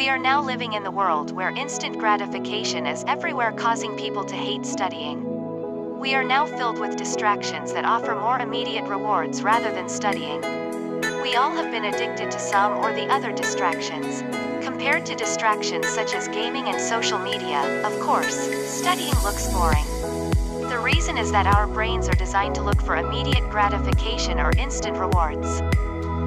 We are now living in the world where instant gratification is everywhere, causing people to hate studying. We are now filled with distractions that offer more immediate rewards rather than studying. We all have been addicted to some or the other distractions. Compared to distractions such as gaming and social media, of course, studying looks boring. The reason is that our brains are designed to look for immediate gratification or instant rewards.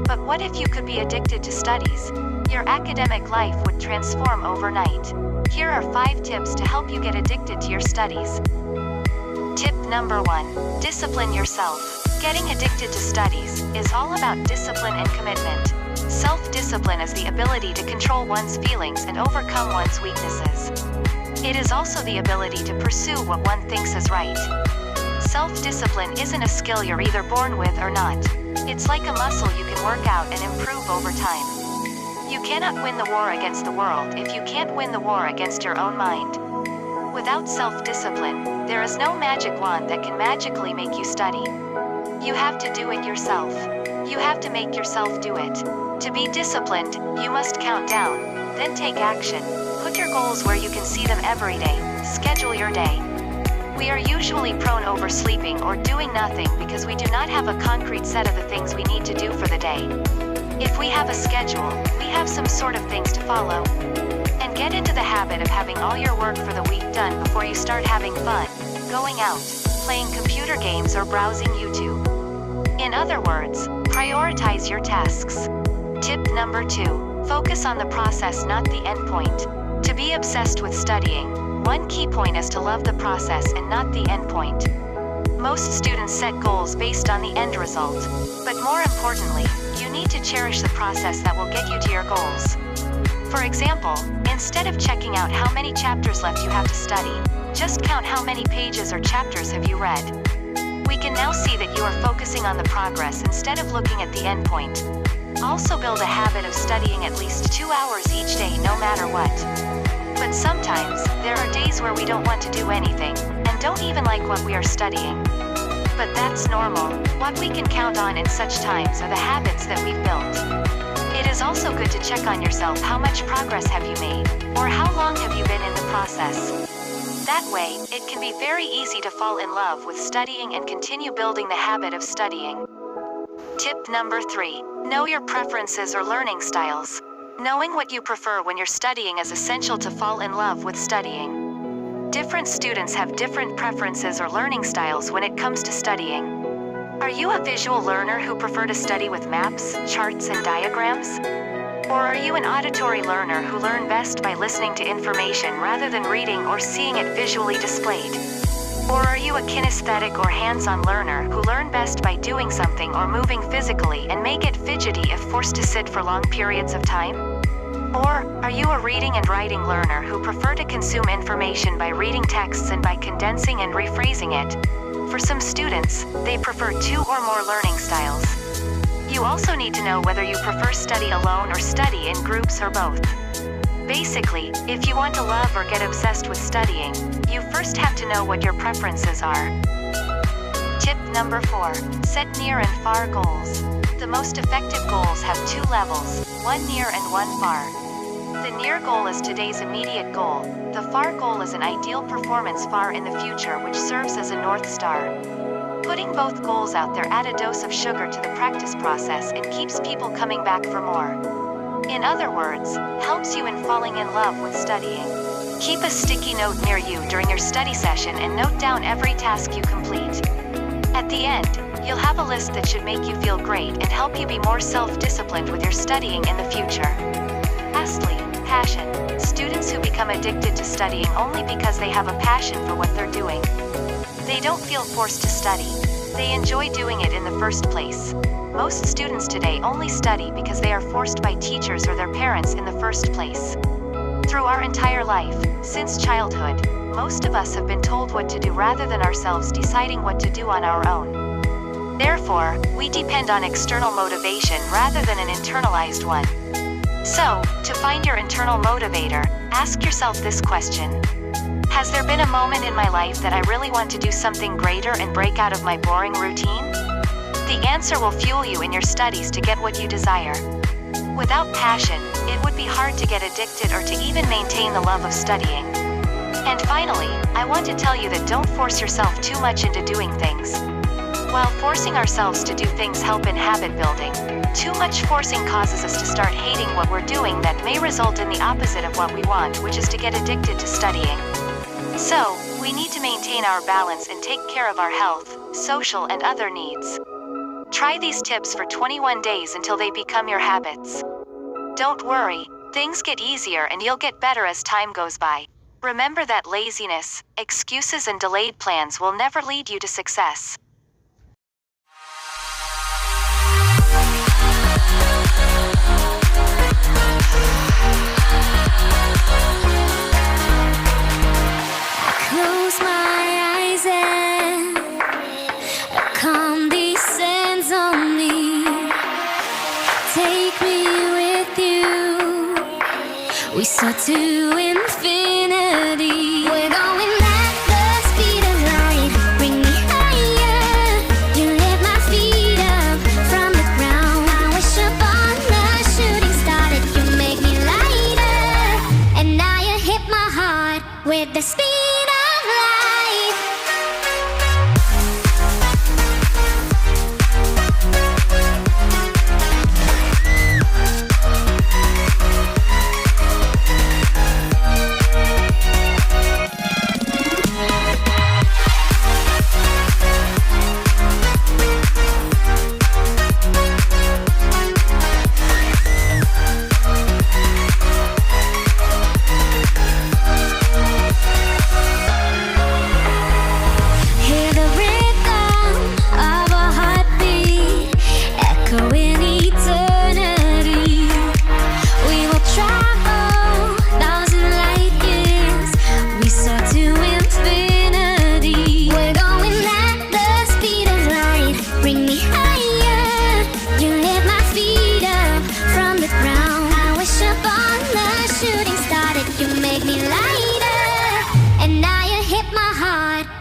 But what if you could be addicted to studies? Your academic life would transform overnight. Here are 5 tips to help you get addicted to your studies. Tip number 1. Discipline yourself. Getting addicted to studies is all about discipline and commitment. Self-discipline is the ability to control one's feelings and overcome one's weaknesses. It is also the ability to pursue what one thinks is right. Self-discipline isn't a skill you're either born with or not. It's like a muscle you can work out and improve over time. You cannot win the war against the world if you can't win the war against your own mind. Without self-discipline, there is no magic wand that can magically make you study. You have to do it yourself. You have to make yourself do it. To be disciplined, you must count down, then take action. Put your goals where you can see them every day. Schedule your day. We are usually prone oversleeping or doing nothing because we do not have a concrete set of the things we need to do for the day. If we have a schedule, we have some sort of things to follow. And get into the habit of having all your work for the week done before you start having fun, going out, playing computer games or browsing YouTube. In other words, prioritize your tasks. Tip number 2. Focus on the process, not the end point. To be obsessed with studying, one key point is to love the process and not the end point. Most students set goals based on the end result. But more importantly, you need to cherish the process that will get you to your goals. For example, instead of checking out how many chapters left you have to study, just count how many pages or chapters have you read. We can now see that you are focusing on the progress instead of looking at the end point. Also build a habit of studying at least 2 hours each day, no matter what. But sometimes, there are days where we don't want to do anything, and don't even like what we are studying. But that's normal. What we can count on in such times are the habits that we've built. It is also good to check on yourself. How much progress have you made? Or how long have you been in the process? That way, it can be very easy to fall in love with studying and continue building the habit of studying. Tip number 3. Know your preferences or learning styles. Knowing what you prefer when you're studying is essential to fall in love with studying. Different students have different preferences or learning styles when it comes to studying. Are you a visual learner who prefer to study with maps, charts, and diagrams? Or are you an auditory learner who learn best by listening to information rather than reading or seeing it visually displayed? Or are you a kinesthetic or hands-on learner who learn best by doing something or moving physically and make it fidgety if forced to sit for long periods of time? Or are you a reading and writing learner who prefer to consume information by reading texts and by condensing and rephrasing it? For some students, they prefer 2 or more learning styles. You also need to know whether you prefer study alone or study in groups or both. Basically, if you want to love or get obsessed with studying, you first have to know what your preferences are. Tip number 4. Set near and far goals. The most effective goals have 2 levels, one near and one far. The near goal is today's immediate goal. The far goal is an ideal performance far in the future, which serves as a North Star. Putting both goals out there adds a dose of sugar to the practice process and keeps people coming back for more. In other words, helps you in falling in love with studying. Keep a sticky note near you during your study session and note down every task you complete. At the end, you'll have a list that should make you feel great and help you be more self-disciplined with your studying in the future. Lastly, passion. Students who become addicted to studying only because they have a passion for what they're doing. They don't feel forced to study. They enjoy doing it in the first place. Most students today only study because they are forced by teachers or their parents in the first place. Through our entire life, since childhood, most of us have been told what to do rather than ourselves deciding what to do on our own. Therefore, we depend on external motivation rather than an internalized one. So, to find your internal motivator, ask yourself this question. Has there been a moment in my life that I really want to do something greater and break out of my boring routine? The answer will fuel you in your studies to get what you desire. Without passion, it would be hard to get addicted or to even maintain the love of studying. And finally, I want to tell you that don't force yourself too much into doing things. While forcing ourselves to do things help in habit building, too much forcing causes us to start hating what we're doing that may result in the opposite of what we want, which is to get addicted to studying. So, we need to maintain our balance and take care of our health, social and other needs. Try these tips for 21 days until they become your habits. Don't worry, things get easier and you'll get better as time goes by. Remember that laziness, excuses and delayed plans will never lead you to success. Close my eyes and a calm descends on me. Take me with you. We soar to infinity. We're going at the speed of light. Bring me higher. You lift my feet up from the ground. I wish upon the shooting star that you make me lighter. And now you hit my heart with the speed.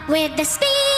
With the speed